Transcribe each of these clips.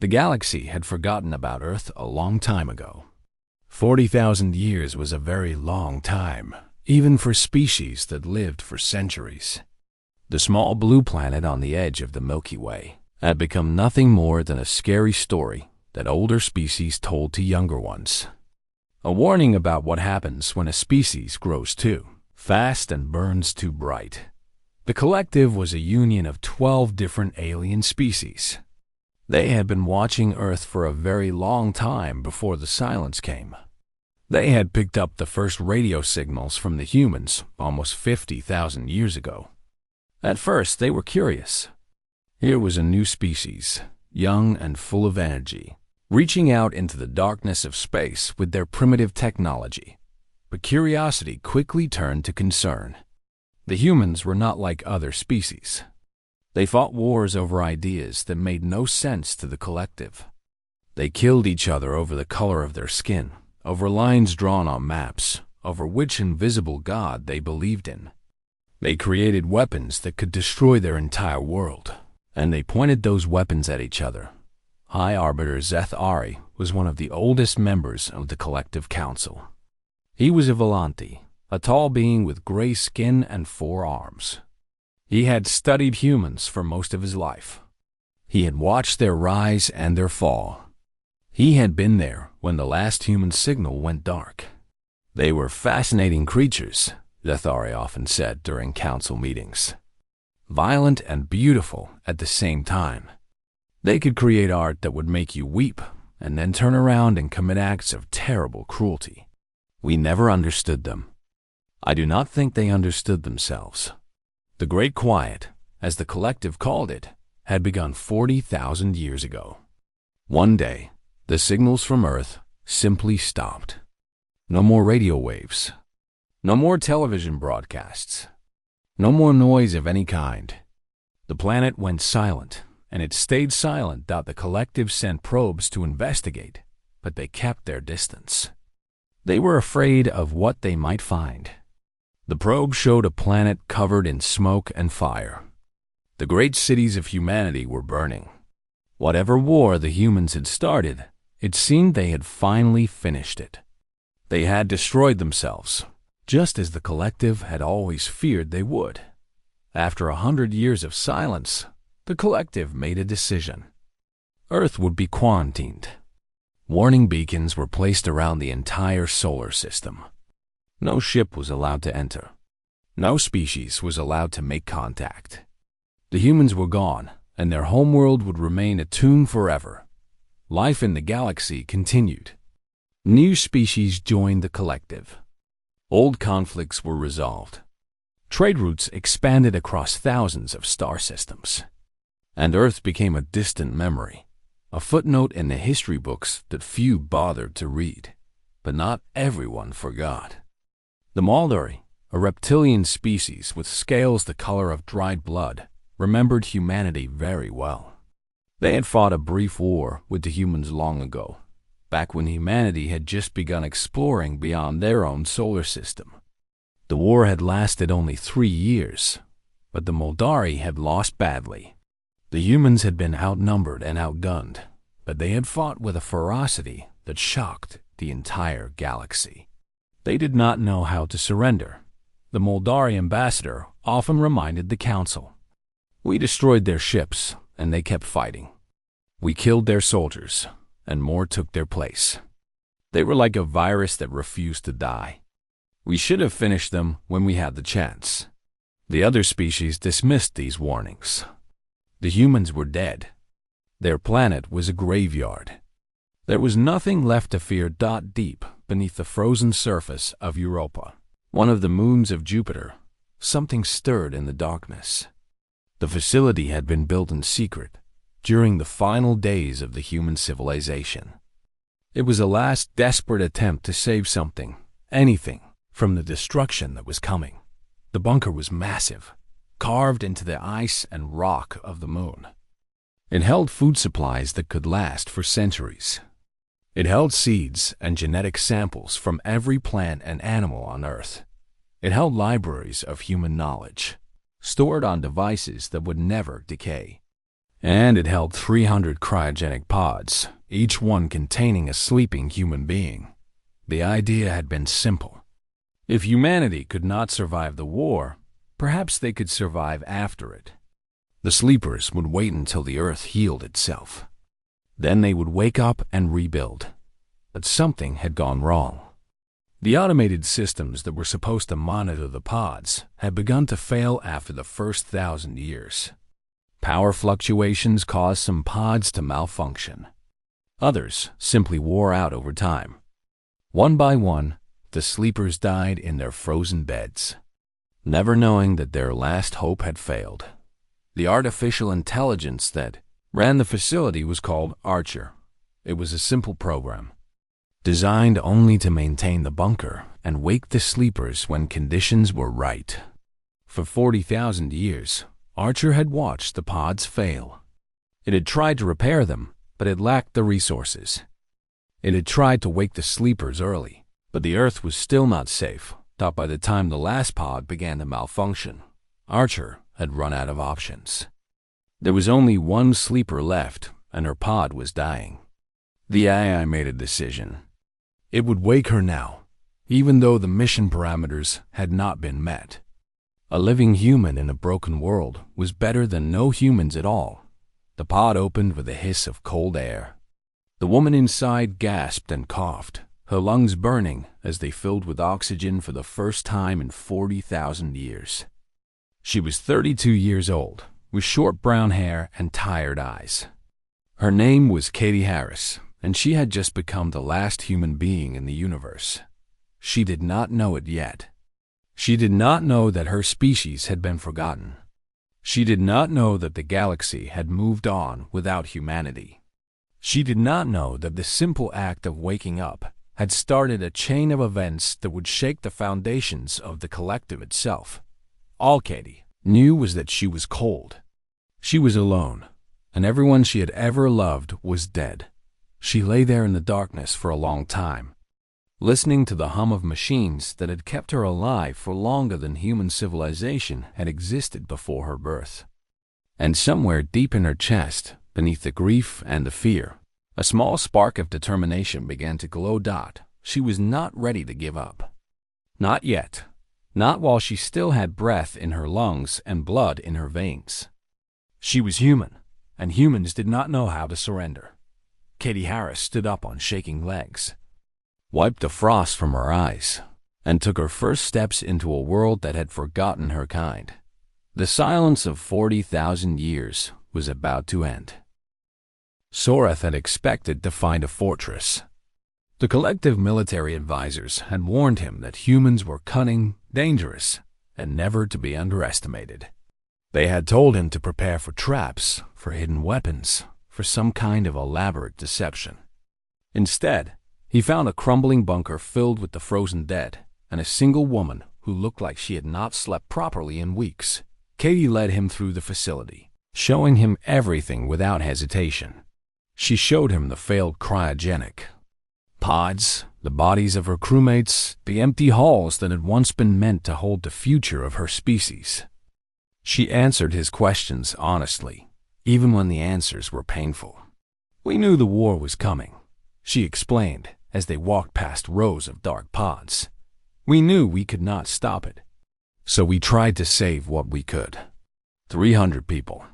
The galaxy had forgotten about Earth a long time ago. 40,000 years was a very long time, even for species that lived for centuries. The small blue planet on the edge of the Milky Way had become nothing more than a scary story that older species told to younger ones. A warning about what happens when a species grows too fast and burns too bright. The collective was a union of 12 different alien species. They had been watching Earth for a very long time before the silence came. They had picked up the first radio signals from the humans almost 50,000 years ago. At first, they were curious. Here was a new species, young and full of energy, reaching out into the darkness of space with their primitive technology. But curiosity quickly turned to concern. The humans were not like other species. They fought wars over ideas that made no sense to the collective. They killed each other over the color of their skin, over lines drawn on maps, over which invisible god they believed in. They created weapons that could destroy their entire world, and they pointed those weapons at each other. High Arbiter Zeth Ari was one of the oldest members of the Collective Council. He was a Volante, a tall being with gray skin and 4 arms. He had studied humans for most of his life. He had watched their rise and their fall. He had been there when the last human signal went dark. They were fascinating creatures, Zeth Ari often said during council meetings. Violent and beautiful at the same time. They could create art that would make you weep and then turn around and commit acts of terrible cruelty. We never understood them. I do not think they understood themselves. The Great Quiet, as the collective called it, had begun 40,000 years ago. One day, the signals from Earth simply stopped. No more radio waves. No more television broadcasts. No more noise of any kind. The planet went silent, and it stayed silent. The collective sent probes to investigate, but they kept their distance. They were afraid of what they might find. The probe showed a planet covered in smoke and fire. The great cities of humanity were burning. Whatever war the humans had started, it seemed they had finally finished it. They had destroyed themselves, just as the collective had always feared they would. After 100 years of silence, the collective made a decision. Earth would be quarantined. Warning beacons were placed around the entire solar system. No ship was allowed to enter. No species was allowed to make contact. The humans were gone, and their homeworld would remain attuned forever. Life in the galaxy continued. New species joined the collective. Old conflicts were resolved. Trade routes expanded across thousands of star systems. And Earth became a distant memory, a footnote in the history books that few bothered to read, but not everyone forgot. The Moldari, a reptilian species with scales the color of dried blood, remembered humanity very well. They had fought a brief war with the humans long ago, back when humanity had just begun exploring beyond their own solar system. The war had lasted only 3 years, but the Moldari had lost badly. The humans had been outnumbered and outgunned, but they had fought with a ferocity that shocked the entire galaxy. They did not know how to surrender. The Moldari ambassador often reminded the council. We destroyed their ships, and they kept fighting. We killed their soldiers, and more took their place. They were like a virus that refused to die. We should have finished them when we had the chance. The other species dismissed these warnings. The humans were dead. Their planet was a graveyard. There was nothing left to fear. Deep beneath the frozen surface of Europa, one of the moons of Jupiter, something stirred in the darkness. The facility had been built in secret during the final days of the human civilization. It was a last desperate attempt to save something, anything, from the destruction that was coming. The bunker was massive, carved into the ice and rock of the moon. It held food supplies that could last for centuries. It held seeds and genetic samples from every plant and animal on Earth. It held libraries of human knowledge, stored on devices that would never decay. and it held 300 cryogenic pods, each one containing a sleeping human being. The idea had been simple. If humanity could not survive the war, perhaps they could survive after it. The sleepers would wait until the Earth healed itself. Then they would wake up and rebuild. But something had gone wrong. The automated systems that were supposed to monitor the pods had begun to fail after the first 1,000 years. Power fluctuations caused some pods to malfunction. Others simply wore out over time. One by one, the sleepers died in their frozen beds, never knowing that their last hope had failed. The artificial intelligence that ran the facility was called Archer. It was a simple program, designed only to maintain the bunker and wake the sleepers when conditions were right. For 40,000 years, Archer had watched the pods fail. It had tried to repair them, but it lacked the resources. It had tried to wake the sleepers early, but the Earth was still not safe, not by the time the last pod began to malfunction. Archer had run out of options. There was only one sleeper left, and her pod was dying. The AI made a decision. It would wake her now, even though the mission parameters had not been met. A living human in a broken world was better than no humans at all. The pod opened with a hiss of cold air. The woman inside gasped and coughed, her lungs burning as they filled with oxygen for the first time in 40,000 years. She was 32 years old, with short brown hair and tired eyes. Her name was Katie Harris, and she had just become the last human being in the universe. She did not know it yet. She did not know that her species had been forgotten. She did not know that the galaxy had moved on without humanity. She did not know that the simple act of waking up had started a chain of events that would shake the foundations of the collective itself. All Katie knew was that she was cold. She was alone, and everyone she had ever loved was dead. She lay there in the darkness for a long time, listening to the hum of machines that had kept her alive for longer than human civilization had existed before her birth. And somewhere deep in her chest, beneath the grief and the fear, a small spark of determination began to glow. She was not ready to give up. Not yet. Not while she still had breath in her lungs and blood in her veins. She was human, and humans did not know how to surrender. Katie Harris stood up on shaking legs, wiped the frost from her eyes, and took her first steps into a world that had forgotten her kind. The silence of 40,000 years was about to end. Soreth had expected to find a fortress. The collective military advisors had warned him that humans were cunning, dangerous, and never to be underestimated. They had told him to prepare for traps, for hidden weapons, for some kind of elaborate deception. Instead, he found a crumbling bunker filled with the frozen dead and a single woman who looked like she had not slept properly in weeks. Katie led him through the facility, showing him everything without hesitation. She showed him the failed cryogenic pods, the bodies of her crewmates, the empty halls that had once been meant to hold the future of her species. She answered his questions honestly, even when the answers were painful. "We knew the war was coming," she explained as they walked past rows of dark pods. "We knew we could not stop it. So we tried to save what we could. 300 people.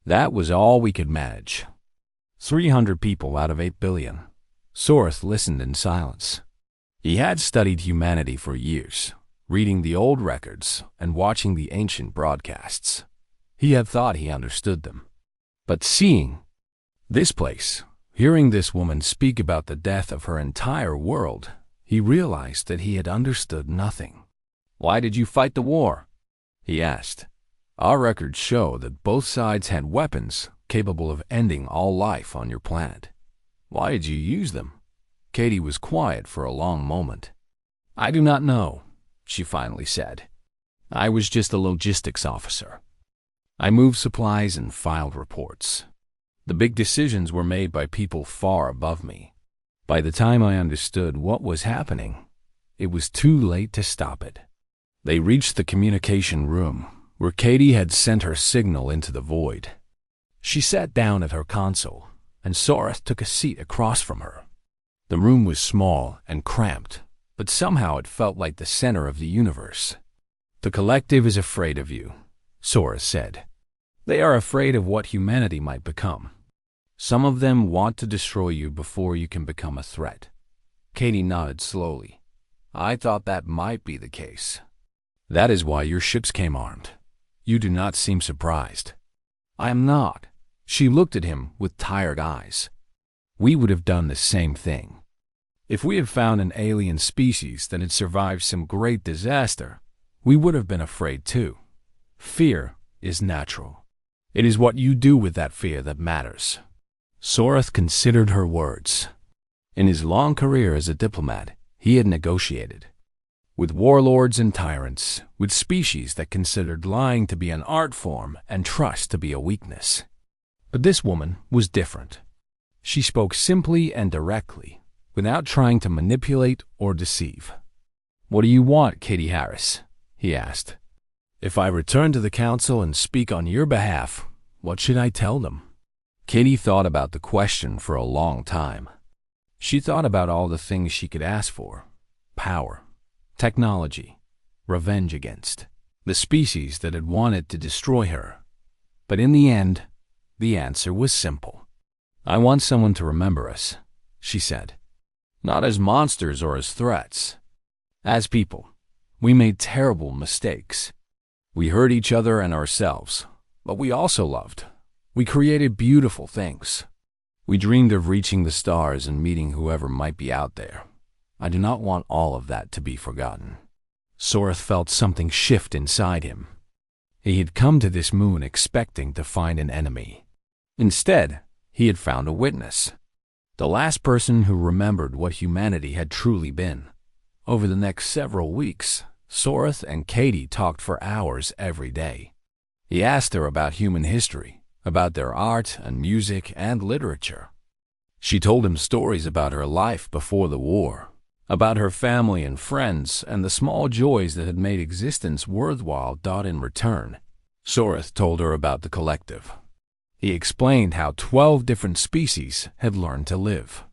That was all we could manage. 300 people out of 8 billion. Soreth listened in silence. He had studied humanity for years, reading the old records and watching the ancient broadcasts. He had thought he understood them. But seeing this place, hearing this woman speak about the death of her entire world, he realized that he had understood nothing. "Why did you fight the war?" he asked. "Our records show that both sides had weapons capable of ending all life on your planet. Why did you use them?" Katie was quiet for a long moment. "I do not know," she finally said. "I was just a logistics officer. I moved supplies and filed reports. The big decisions were made by people far above me. By the time I understood what was happening, it was too late to stop it." They reached the communication room, where Katie had sent her signal into the void. She sat down at her console, and Soreth took a seat across from her. The room was small and cramped, but somehow it felt like the center of the universe. "The collective is afraid of you," Soreth said. "They are afraid of what humanity might become. Some of them want to destroy you before you can become a threat." Katie nodded slowly. "I thought that might be the case. That is why your ships came armed. You do not seem surprised." "I am not." She looked at him with tired eyes. "We would have done the same thing. If we had found an alien species that had survived some great disaster, we would have been afraid too. Fear is natural. It is what you do with that fear that matters." Soreth considered her words. In his long career as a diplomat, he had negotiated with warlords and tyrants, with species that considered lying to be an art form and trust to be a weakness. But this woman was different. She spoke simply and directly, without trying to manipulate or deceive. "What do you want, Katie Harris?" he asked. "If I return to the council and speak on your behalf, what should I tell them?" Katie thought about the question for a long time. She thought about all the things she could ask for: power, technology, revenge against the species that had wanted to destroy her. But in the end, the answer was simple. "I want someone to remember us," she said. "Not as monsters or as threats. As people. We made terrible mistakes. We hurt each other and ourselves, but we also loved. We created beautiful things. We dreamed of reaching the stars and meeting whoever might be out there. I do not want all of that to be forgotten." Soreth felt something shift inside him. He had come to this moon expecting to find an enemy. Instead, he had found a witness. The last person who remembered what humanity had truly been. Over the next several weeks, Soreth and Katie talked for hours every day. He asked her about human history, about their art and music and literature. She told him stories about her life before the war, about her family and friends and the small joys that had made existence worthwhile. In return, Soreth told her about the collective. He explained how 12 different species had learned to live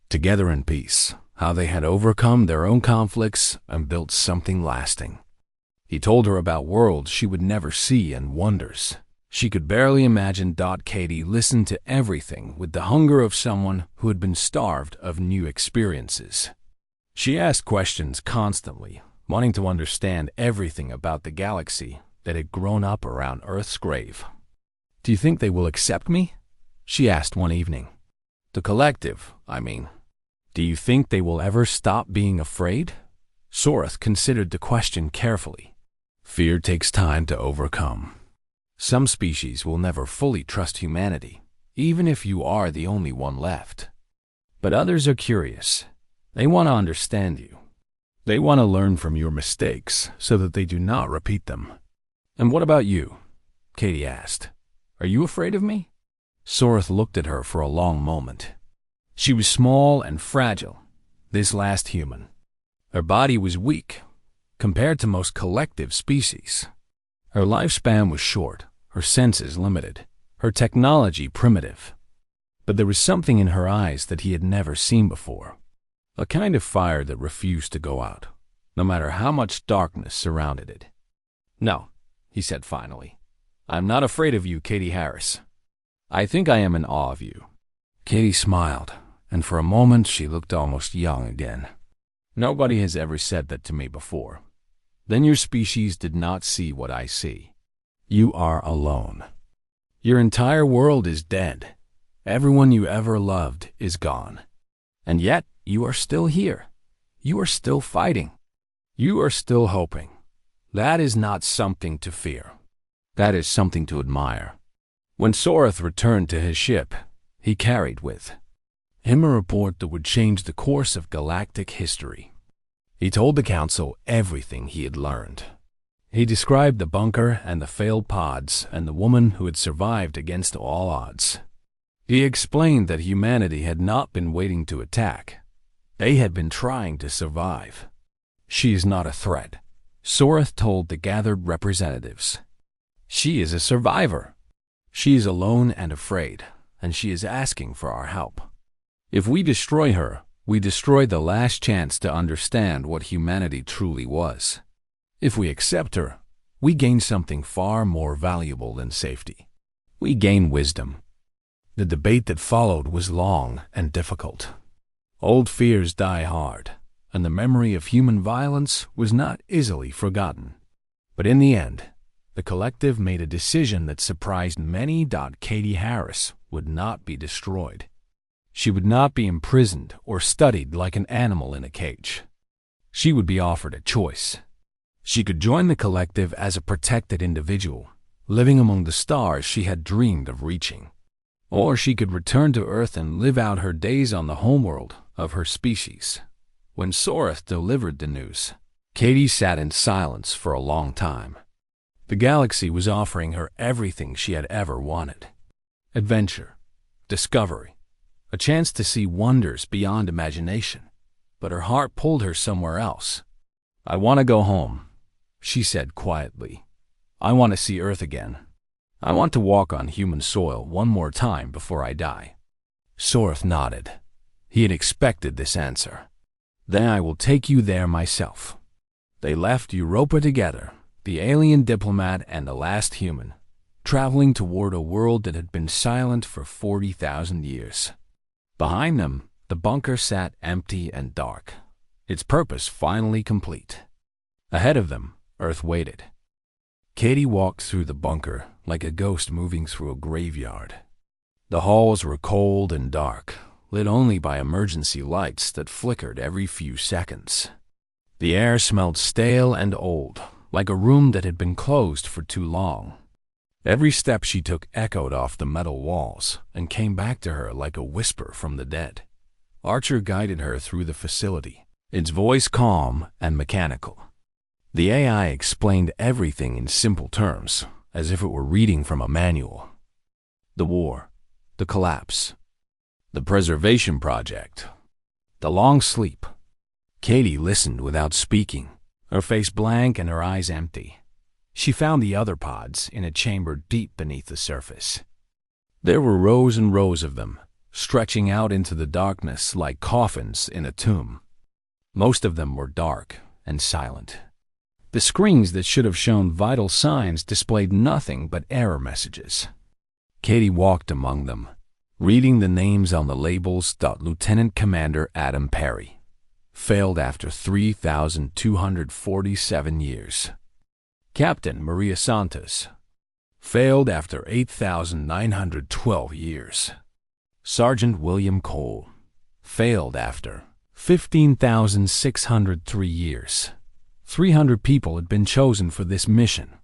together in peace, how they had overcome their own conflicts and built something lasting. He told her about worlds she would never see and wonders she could barely imagine. Katie listened to everything with the hunger of someone who had been starved of new experiences. She asked questions constantly, wanting to understand everything about the galaxy that had grown up around Earth's grave. "Do you think they will accept me?" she asked one evening. "The collective, I mean. Do you think they will ever stop being afraid?" Soreth considered the question carefully. "Fear takes time to overcome. Some species will never fully trust humanity, even if you are the only one left. But others are curious. They want to understand you. They want to learn from your mistakes so that they do not repeat them." "And what about you?" Katie asked. "Are you afraid of me?" Soreth looked at her for a long moment. She was small and fragile, this last human. Her body was weak, compared to most collective species. Her lifespan was short, her senses limited, her technology primitive. But there was something in her eyes that he had never seen before. A kind of fire that refused to go out, no matter how much darkness surrounded it. "No," he said finally. "I am not afraid of you, Katie Harris. I think I am in awe of you." Katie smiled, and for a moment she looked almost young again. "Nobody has ever said that to me before. Then your species did not see what I see. You are alone. Your entire world is dead. Everyone you ever loved is gone. And yet you are still here. You are still fighting. You are still hoping. That is not something to fear. That is something to admire." When Soreth returned to his ship, he carried with him a report that would change the course of galactic history. He told the council everything he had learned. He described the bunker and the failed pods and the woman who had survived against all odds. He explained that humanity had not been waiting to attack. They had been trying to survive. "She is not a threat," Soreth told the gathered representatives. "She is a survivor. She is alone and afraid, and she is asking for our help. If we destroy her, we destroy the last chance to understand what humanity truly was. If we accept her, we gain something far more valuable than safety. We gain wisdom. The debate that followed was long and difficult. Old fears die hard, and the memory of human violence was not easily forgotten. But in the end, the collective made a decision that surprised many. Katie Harris would not be destroyed. She would not be imprisoned or studied like an animal in a cage. She would be offered a choice. She could join the collective as a protected individual, living among the stars she had dreamed of reaching. Or she could return to Earth and live out her days on the homeworld of her species. When Soreth delivered the news, Katie sat in silence for a long time. The galaxy was offering her everything she had ever wanted. Adventure, discovery, a chance to see wonders beyond imagination. But her heart pulled her somewhere else. "I want to go home," she said quietly. "I want to see Earth again. I want to walk on human soil one more time before I die." Soreth nodded. He had expected this answer. "Then I will take you there myself." They left Europa together, the alien diplomat and the last human, traveling toward a world that had been silent for 40,000 years. Behind them, the bunker sat empty and dark, its purpose finally complete. Ahead of them, Earth waited. Katie walked through the bunker like a ghost moving through a graveyard. The halls were cold and dark, lit only by emergency lights that flickered every few seconds. The air smelled stale and old, like a room that had been closed for too long. Every step she took echoed off the metal walls and came back to her like a whisper from the dead. Archer guided her through the facility, its voice calm and mechanical. The AI explained everything in simple terms, as if it were reading from a manual. The war, the collapse, the preservation project, the long sleep. Katie listened without speaking, her face blank and her eyes empty. She found the other pods in a chamber deep beneath the surface. There were rows and rows of them, stretching out into the darkness like coffins in a tomb. Most of them were dark and silent. The screens that should have shown vital signs displayed nothing but error messages. Katie walked among them, reading the names on the labels. Lieutenant Commander Adam Perry, failed after 3,247 years. Captain Maria Santos, failed after 8,912 years. Sergeant William Cole, failed after 15,603 years. 300 people had been chosen for this mission.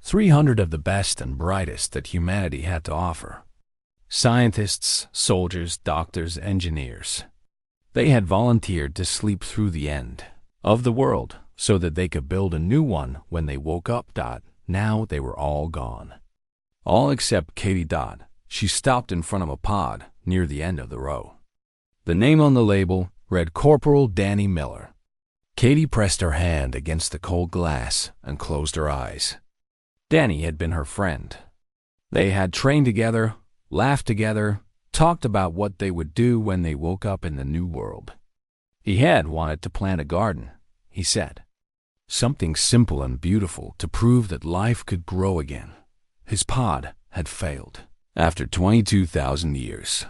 300 of the best and brightest that humanity had to offer. Scientists, soldiers, doctors, engineers. They had volunteered to sleep through the end of the world so that they could build a new one when they woke up. Now they were all gone. All except Katie. She stopped in front of a pod near the end of the row. The name on the label read Corporal Danny Miller. Katie pressed her hand against the cold glass and closed her eyes. Danny had been her friend. They had trained together, laughed together, talked about what they would do when they woke up in the new world. He had wanted to plant a garden, he said. Something simple and beautiful to prove that life could grow again. His pod had failed after 22,000 years.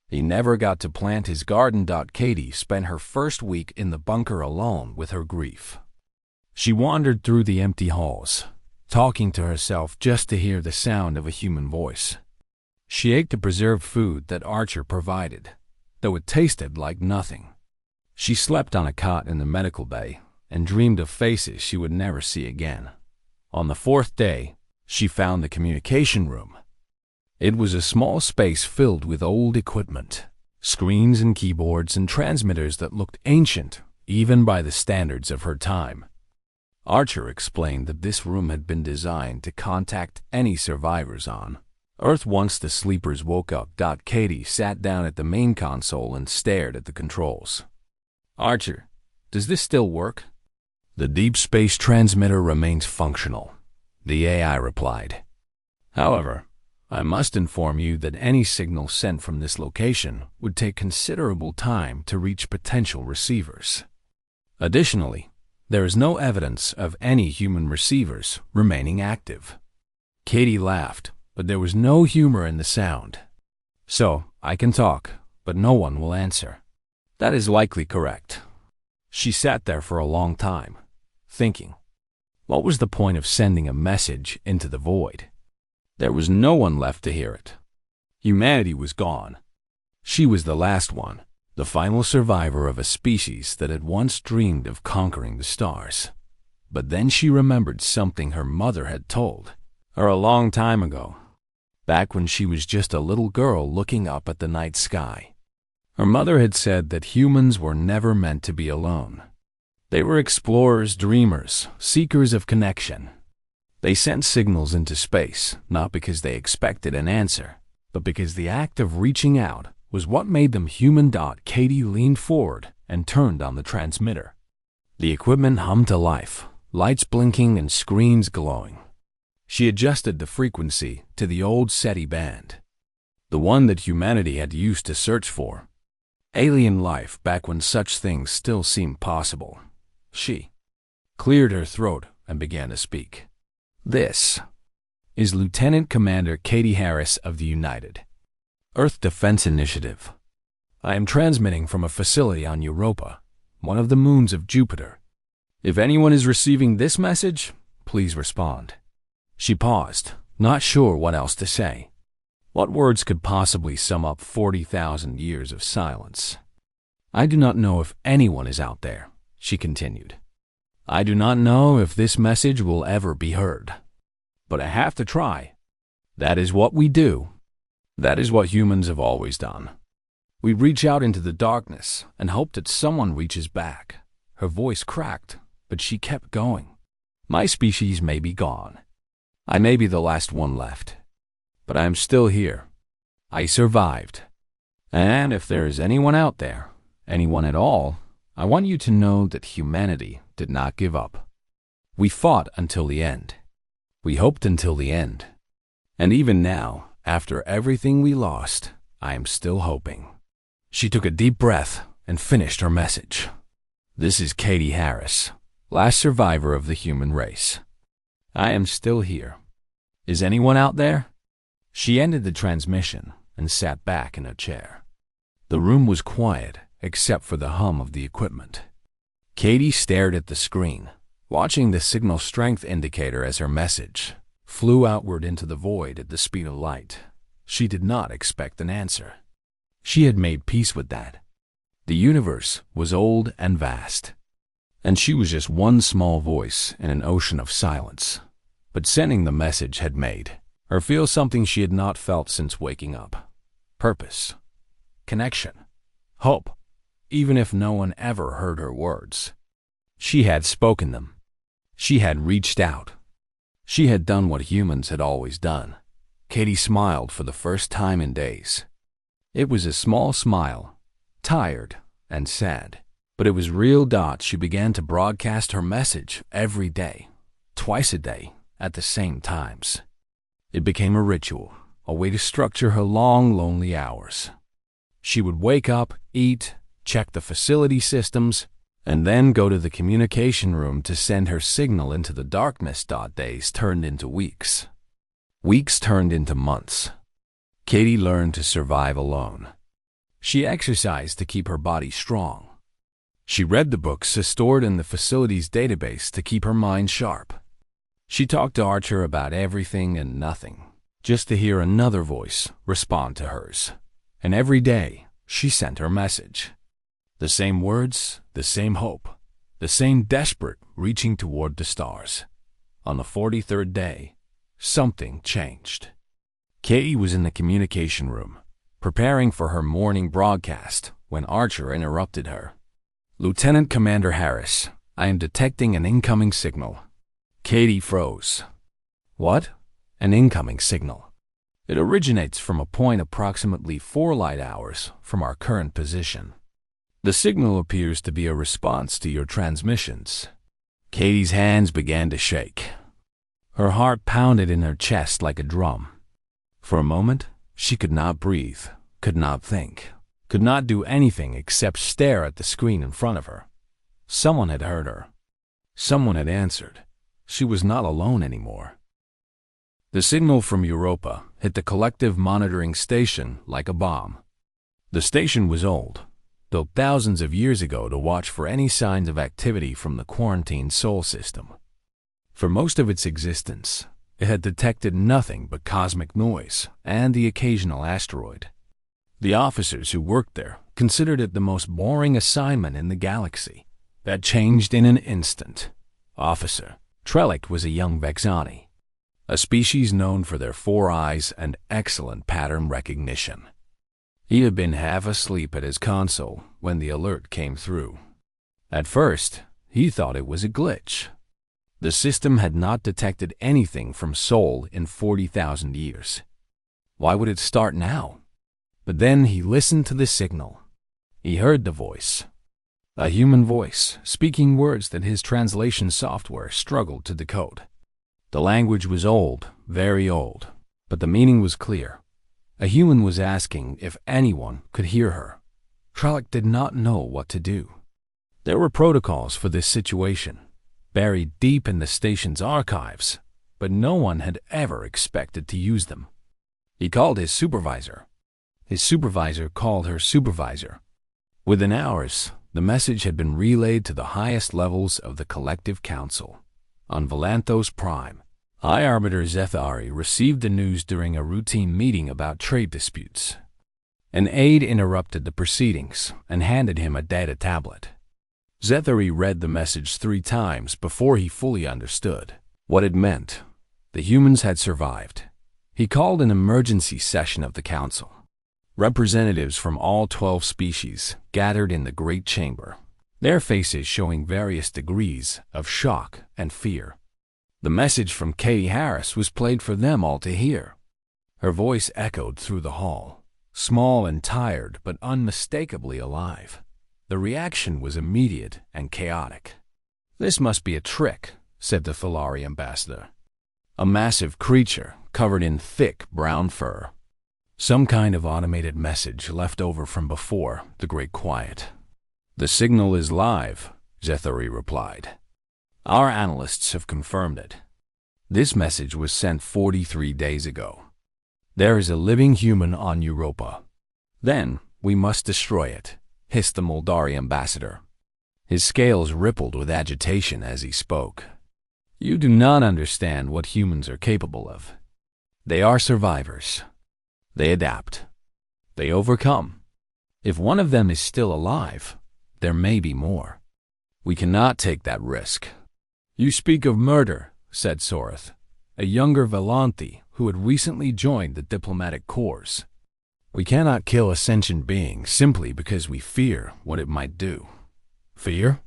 He never got to plant his garden. Katie spent her first week in the bunker alone with her grief. She wandered through the empty halls, talking to herself just to hear the sound of a human voice. She ate the preserved food that Archer provided, though it tasted like nothing. She slept on a cot in the medical bay and dreamed of faces she would never see again. On the fourth day, she found the communication room. It was a small space filled with old equipment, screens and keyboards and transmitters that looked ancient, even by the standards of her time. Archer explained that this room had been designed to contact any survivors on Earth once the sleepers woke up. Katie sat down at the main console and stared at the controls. "Archer, does this still work?" "The deep space transmitter remains functional," the AI replied. "However, I must inform you that any signal sent from this location would take considerable time to reach potential receivers. Additionally, there is no evidence of any human receivers remaining active." Katie laughed, but there was no humor in the sound. "So, I can talk, but no one will answer." "That is likely correct." She sat there for a long time, thinking. What was the point of sending a message into the void? There was no one left to hear it. Humanity was gone. She was the last one, the final survivor of a species that had once dreamed of conquering the stars. But then she remembered something her mother had told her a long time ago, back when she was just a little girl looking up at the night sky. Her mother had said that humans were never meant to be alone. They were explorers, dreamers, seekers of connection. They sent signals into space, not because they expected an answer, but because the act of reaching out was what made them human. Katie leaned forward and turned on the transmitter. The equipment hummed to life, lights blinking and screens glowing. She adjusted the frequency to the old SETI band, the one that humanity had used to search for alien life back when such things still seemed possible. She cleared her throat and began to speak. "This is Lieutenant Commander Katie Harris of the United Earth Defense Initiative. I am transmitting from a facility on Europa, one of the moons of Jupiter. If anyone is receiving this message, please respond." She paused, not sure what else to say. What words could possibly sum up 40,000 years of silence? "I do not know if anyone is out there," she continued. "I do not know if this message will ever be heard. But I have to try. That is what we do. That is what humans have always done. We reach out into the darkness and hope that someone reaches back." Her voice cracked, but she kept going. "My species may be gone. I may be the last one left. But I am still here. I survived. And if there is anyone out there, anyone at all, I want you to know that humanity did not give up. We fought until the end. We hoped until the end. And even now, after everything we lost, I am still hoping." She took a deep breath and finished her message. "This is Katie Harris, last survivor of the human race. I am still here. Is anyone out there?" She ended the transmission and sat back in a chair. The room was quiet except for the hum of the equipment. Katie stared at the screen, watching the signal strength indicator as her message flew outward into the void at the speed of light. She did not expect an answer. She had made peace with that. The universe was old and vast, and she was just one small voice in an ocean of silence. But sending the message had made her feel something she had not felt since waking up. Purpose, connection, hope, even if no one ever heard her words. She had spoken them. She had reached out. She had done what humans had always done. Katie smiled for the first time in days. It was a small smile, tired and sad, but it was real. She began to broadcast her message every day, twice a day, at the same times. It became a ritual, a way to structure her long, lonely hours. She would wake up, eat, check the facility systems, and then go to the communication room to send her signal into the darkness. Days turned into weeks. Weeks turned into months. Katie learned to survive alone. She exercised to keep her body strong. She read the books stored in the facility's database to keep her mind sharp. She talked to Archer about everything and nothing, just to hear another voice respond to hers. And every day, she sent her message. The same words, the same hope, the same desperate reaching toward the stars. On the 43rd day, something changed. Katie was in the communication room, preparing for her morning broadcast, when Archer interrupted her. "Lieutenant Commander Harris, I am detecting an incoming signal." Katie froze. "What? An incoming signal?" "It originates from a point approximately 4 light hours from our current position. The signal appears to be a response to your transmissions." Katie's hands began to shake. Her heart pounded in her chest like a drum. For a moment, she could not breathe, could not think, could not do anything except stare at the screen in front of her. Someone had heard her. Someone had answered. She was not alone anymore. The signal from Europa hit the collective monitoring station like a bomb. The station was old, built thousands of years ago to watch for any signs of activity from the quarantined Sol system. For most of its existence, it had detected nothing but cosmic noise and the occasional asteroid. The officers who worked there considered it the most boring assignment in the galaxy. That changed in an instant. Officer Trellick was a young Vexani, a species known for their 4 eyes and excellent pattern recognition. He had been half asleep at his console when the alert came through. At first, he thought it was a glitch. The system had not detected anything from Sol in 40,000 years. Why would it start now? But then he listened to the signal. He heard the voice. A human voice, speaking words that his translation software struggled to decode. The language was old, very old, but the meaning was clear. A human was asking if anyone could hear her. Trellick did not know what to do. There were protocols for this situation, buried deep in the station's archives, but no one had ever expected to use them. He called his supervisor. His supervisor called her supervisor. Within hours, the message had been relayed to the highest levels of the Collective Council. On Volanthos Prime, High Arbiter Zethari received the news during a routine meeting about trade disputes. An aide interrupted the proceedings and handed him a data tablet. Zethari read the message 3 times before he fully understood what it meant. The humans had survived. He called an emergency session of the council. Representatives from all 12 species gathered in the Great Chamber, their faces showing various degrees of shock and fear. The message from Katie Harris was played for them all to hear. Her voice echoed through the hall, small and tired but unmistakably alive. The reaction was immediate and chaotic. "This must be a trick," said the Thalari ambassador. A massive creature covered in thick brown fur. Some kind of automated message left over from before the Great Quiet. "The signal is live," Zethari replied. "Our analysts have confirmed it. This message was sent 43 days ago. There is a living human on Europa. Then we must destroy it," hissed the Moldari ambassador. His scales rippled with agitation as he spoke. "You do not understand what humans are capable of. They are survivors. They adapt. They overcome. If one of them is still alive, there may be more. We cannot take that risk." "You speak of murder," said Sorath, a younger Velanthi who had recently joined the diplomatic corps. "We cannot kill a sentient being simply because we fear what it might do." "Fear?"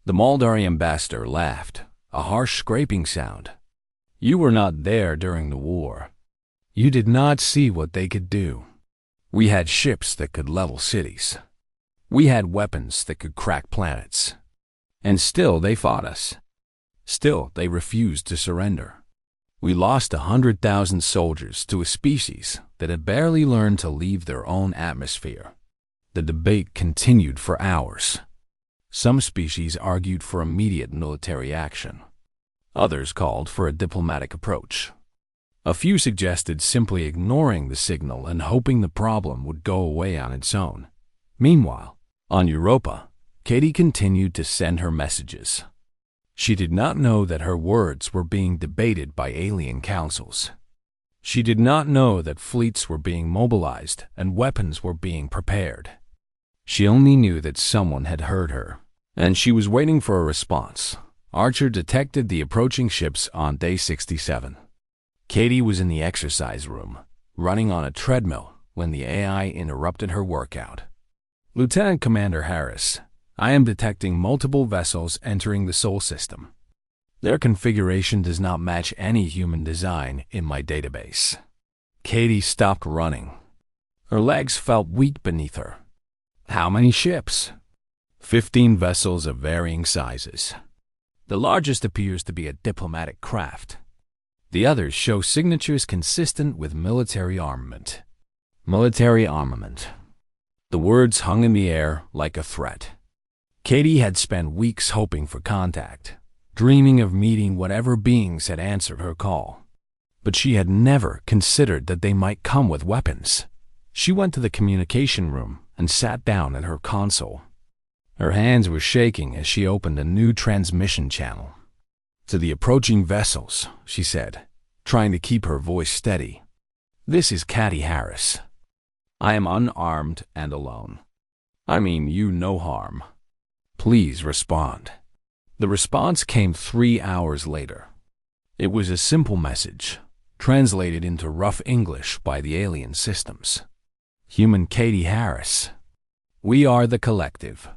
The Moldari ambassador laughed, a harsh scraping sound. "You were not there during the war. You did not see what they could do. We had ships that could level cities. We had weapons that could crack planets. And still they fought us. Still they refused to surrender. We lost 100,000 soldiers to a species that had barely learned to leave their own atmosphere." The debate continued for hours. Some species argued for immediate military action. Others called for a diplomatic approach. A few suggested simply ignoring the signal and hoping the problem would go away on its own. Meanwhile, on Europa, Katie continued to send her messages. She did not know that her words were being debated by alien councils. She did not know that fleets were being mobilized and weapons were being prepared. She only knew that someone had heard her, and she was waiting for a response. Archer detected the approaching ships on day 67. Katie was in the exercise room, running on a treadmill, when the AI interrupted her workout. "Lieutenant Commander Harris, I am detecting multiple vessels entering the Sol system. Their configuration does not match any human design in my database." Katie stopped running. Her legs felt weak beneath her. "How many ships?" 15 vessels of varying sizes. The largest appears to be a diplomatic craft. The others show signatures consistent with military armament. Military armament. The words hung in the air like a threat. Katie had spent weeks hoping for contact, dreaming of meeting whatever beings had answered her call. But she had never considered that they might come with weapons. She went to the communication room and sat down at her console. Her hands were shaking as she opened a new transmission channel. "To the approaching vessels," she said, trying to keep her voice steady. "This is Katie Harris. I am unarmed and alone. I mean you no harm. Please respond." The response came 3 hours later. It was a simple message, translated into rough English by the alien systems. "Human Katie Harris. We are the collective.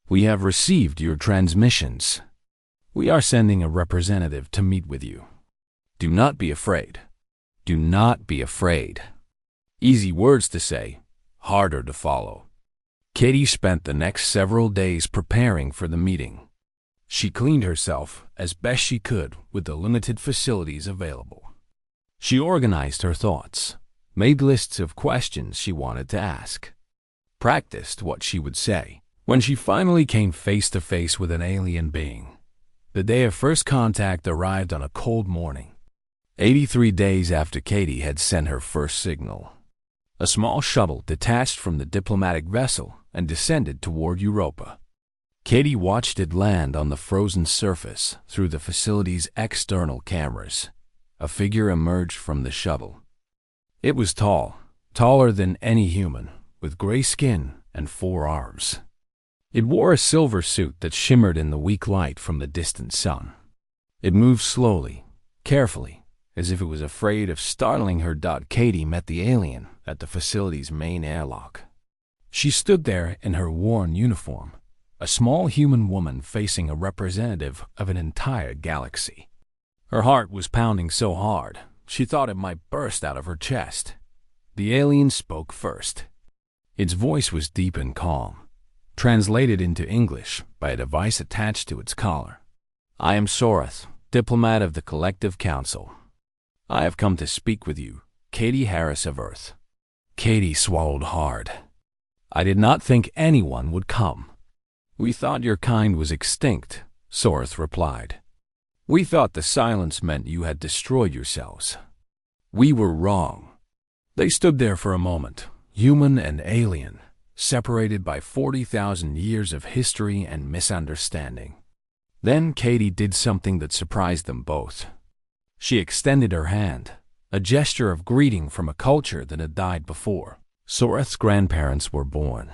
We have received your transmissions. We are sending a representative to meet with you. Do not be afraid. Do not be afraid." Easy words to say, harder to follow. Katie spent the next several days preparing for the meeting. She cleaned herself as best she could with the limited facilities available. She organized her thoughts, made lists of questions she wanted to ask, practiced what she would say. When she finally came face to face with an alien being, the day of first contact arrived on a cold morning, 83 days after Katie had sent her first signal. A small shuttle detached from the diplomatic vessel and descended toward Europa. Katie watched it land on the frozen surface through the facility's external cameras. A figure emerged from the shuttle. It was tall, taller than any human, with gray skin and 4 arms. It wore a silver suit that shimmered in the weak light from the distant sun. It moved slowly, carefully, as if it was afraid of startling her. Katie met the alien at the facility's main airlock. She stood there in her worn uniform, a small human woman facing a representative of an entire galaxy. Her heart was pounding so hard, she thought it might burst out of her chest. The alien spoke first. Its voice was deep and calm, translated into English by a device attached to its collar. "I am Sorath, diplomat of the Collective Council. I have come to speak with you, Katie Harris of Earth." Katie swallowed hard. "I did not think anyone would come. We thought your kind was extinct," Sorath replied. "We thought the silence meant you had destroyed yourselves. We were wrong." They stood there for a moment, human and alien, separated by 40,000 years of history and misunderstanding. Then Katie did something that surprised them both. She extended her hand, a gesture of greeting from a culture that had died before. Sorath's grandparents were born.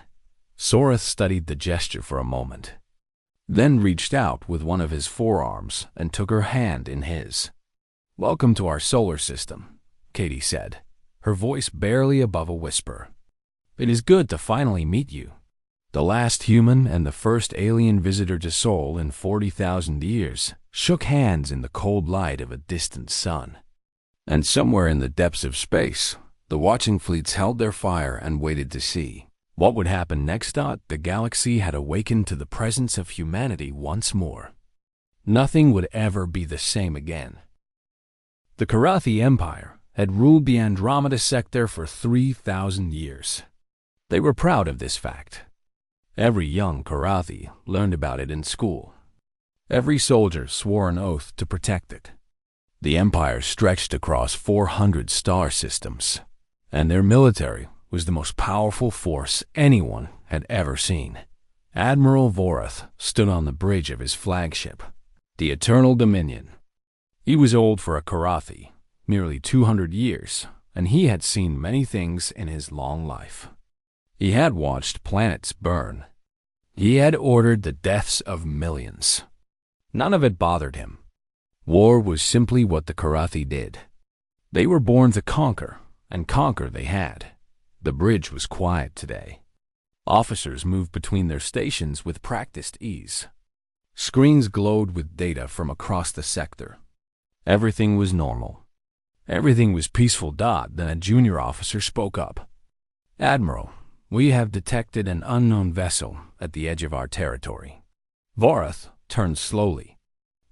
Sorath studied the gesture for a moment, then reached out with one of his forearms and took her hand in his. "Welcome to our solar system," Katie said, her voice barely above a whisper. "It is good to finally meet you. The last human and the first alien visitor to Sol in 40,000 years shook hands in the cold light of a distant sun. And somewhere in the depths of space, the watching fleets held their fire and waited to see what would happen next. The galaxy had awakened to the presence of humanity once more. Nothing would ever be the same again. The Karathi Empire had ruled the Andromeda sector for 3,000 years. They were proud of this fact. Every young Karathi learned about it in school. Every soldier swore an oath to protect it. The empire stretched across 400 star systems, and their military was the most powerful force anyone had ever seen. Admiral Vorath stood on the bridge of his flagship, the Eternal Dominion. He was old for a Karathi, nearly 200 years, and he had seen many things in his long life. He had watched planets burn. He had ordered the deaths of millions. None of it bothered him. War was simply what the Karathi did. They were born to conquer, and conquer they had. The bridge was quiet today. Officers moved between their stations with practiced ease. Screens glowed with data from across the sector. Everything was normal. Everything was peaceful. Then a junior officer spoke up. "Admiral, we have detected an unknown vessel at the edge of our territory." Vorath turned slowly.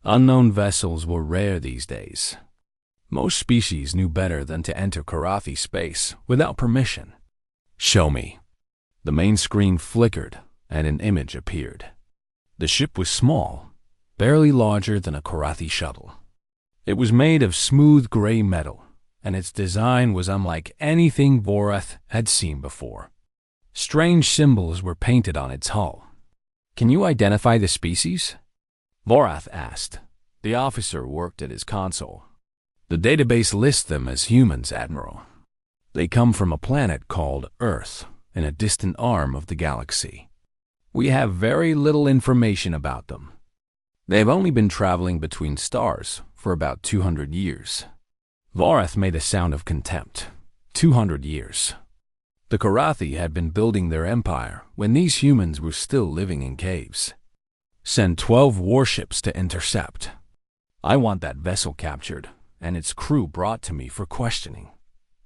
Unknown vessels were rare these days. Most species knew better than to enter Karathi space without permission. "Show me." The main screen flickered, and an image appeared. The ship was small, barely larger than a Karathi shuttle. It was made of smooth gray metal, and its design was unlike anything Vorath had seen before. Strange symbols were painted on its hull. "Can you identify the species?" Vorath asked. The officer worked at his console. "The database lists them as humans, Admiral. They come from a planet called Earth, in a distant arm of the galaxy. We have very little information about them. They have only been traveling between stars for about 200 years. Vorath made a sound of contempt. 200 years. The Karathi had been building their empire when these humans were still living in caves. Send 12 warships to intercept. I want that vessel captured and its crew brought to me for questioning."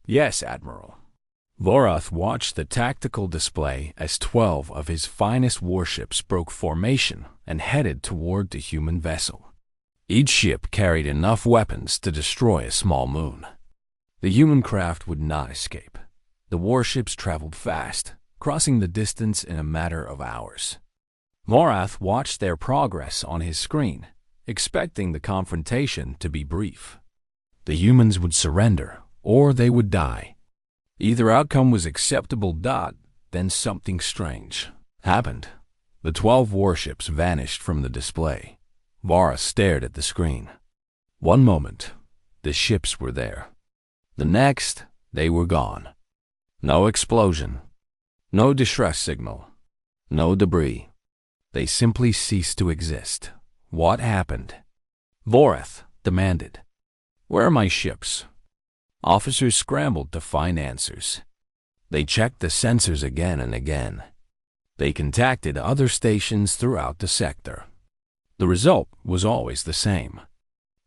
"Yes, Admiral." Vorath watched the tactical display as 12 of his finest warships broke formation and headed toward the human vessel. Each ship carried enough weapons to destroy a small moon. The human craft would not escape. The warships traveled fast, crossing the distance in a matter of hours. Vorath watched their progress on his screen, expecting the confrontation to be brief. The humans would surrender, or they would die. Either outcome was acceptable. Then something strange happened. The 12 warships vanished from the display. Vorath stared at the screen. One moment, the ships were there. The next, they were gone. No explosion. No distress signal. No debris. They simply ceased to exist. What happened? Vorath demanded. "Where are my ships?" Officers scrambled to find answers. They checked the sensors again and again. They contacted other stations throughout the sector. The result was always the same.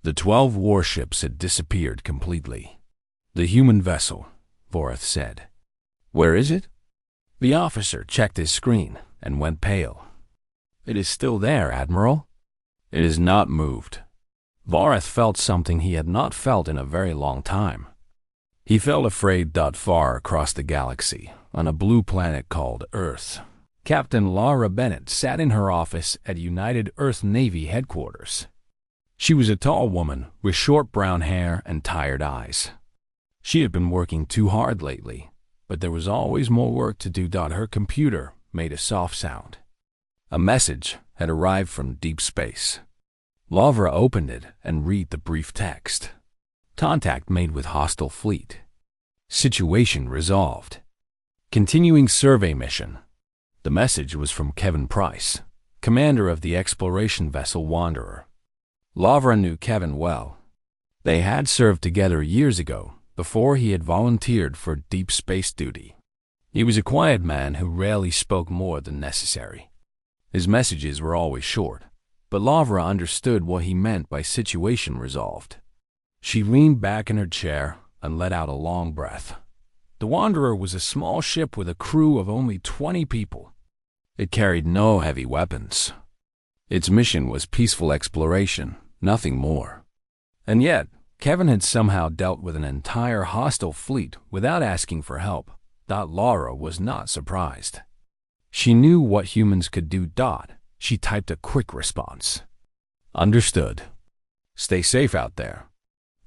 The 12 warships had disappeared completely. "The human vessel," Vorath said. "Where is it?" The officer checked his screen and went pale. "It is still there, Admiral." "It is not moved." Vorath felt something he had not felt in a very long time. He felt afraid. Far across the galaxy, on a blue planet called Earth, Captain Laura Bennett sat in her office at United Earth Navy headquarters. She was a tall woman with short brown hair and tired eyes. She had been working too hard lately, but there was always more work to do. Her computer made a soft sound. A message had arrived from deep space. Laura opened it and read the brief text. Contact made with hostile fleet. Situation resolved. Continuing survey mission. The message was from Kevin Price, commander of the exploration vessel Wanderer. Laura knew Kevin well. They had served together years ago, before he had volunteered for deep space duty. He was a quiet man who rarely spoke more than necessary. His messages were always short, but Laura understood what he meant by situation resolved. She leaned back in her chair and let out a long breath. The Wanderer was a small ship with a crew of only 20 people. It carried no heavy weapons. Its mission was peaceful exploration, nothing more. And yet, Kevin had somehow dealt with an entire hostile fleet without asking for help. Laura was not surprised. She knew what humans could do. She typed a quick response. "Understood. Stay safe out there."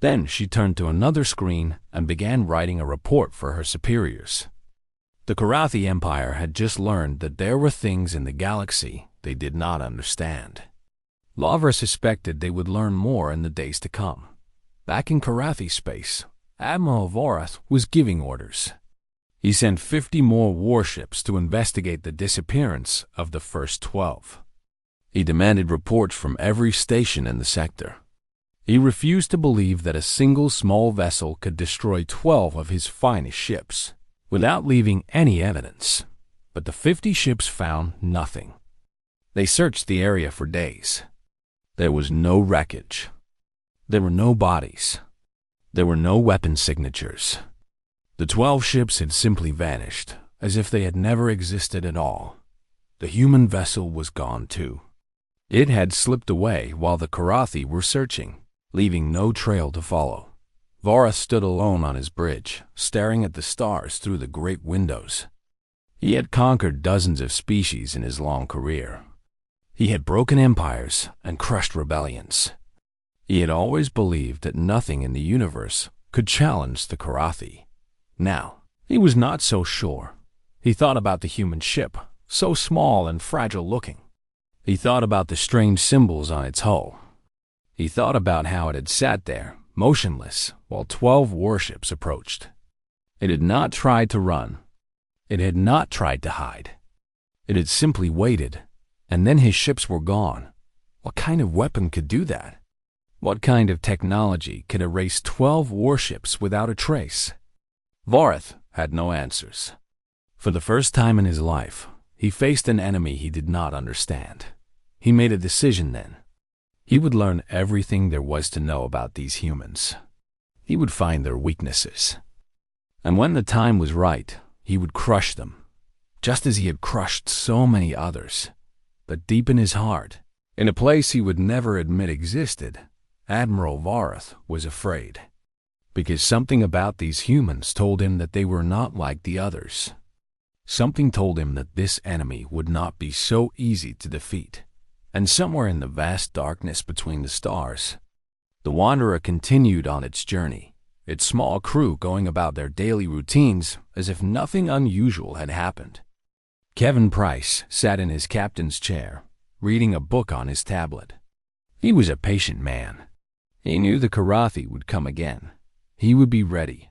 Then she turned to another screen and began writing a report for her superiors. The Karathi Empire had just learned that there were things in the galaxy they did not understand. Laura suspected they would learn more in the days to come. Back in Karathi space, Admiral Vorath was giving orders. He sent 50 more warships to investigate the disappearance of the first 12. He demanded reports from every station in the sector. He refused to believe that a single small vessel could destroy 12 of his finest ships without leaving any evidence. But the 50 ships found nothing. They searched the area for days. There was no wreckage. There were no bodies. There were no weapon signatures. The 12 ships had simply vanished, as if they had never existed at all. The human vessel was gone too. It had slipped away while the Karathi were searching, leaving no trail to follow. Vareth stood alone on his bridge, staring at the stars through the great windows. He had conquered dozens of species in his long career. He had broken empires and crushed rebellions. He had always believed that nothing in the universe could challenge the Karathi. Now, he was not so sure. He thought about the human ship, so small and fragile-looking. He thought about the strange symbols on its hull. He thought about how it had sat there, motionless, while 12 warships approached. It had not tried to run. It had not tried to hide. It had simply waited, and then his ships were gone. What kind of weapon could do that? What kind of technology could erase 12 warships without a trace? Vareth had no answers. For the first time in his life, he faced an enemy he did not understand. He made a decision then. He would learn everything there was to know about these humans. He would find their weaknesses. And when the time was right, he would crush them, just as he had crushed so many others. But deep in his heart, in a place he would never admit existed, Admiral Vareth was afraid. Because something about these humans told him that they were not like the others. Something told him that this enemy would not be so easy to defeat. And somewhere in the vast darkness between the stars, the Wanderer continued on its journey, its small crew going about their daily routines as if nothing unusual had happened. Kevin Price sat in his captain's chair, reading a book on his tablet. He was a patient man. He knew the Karathi would come again. He would be ready,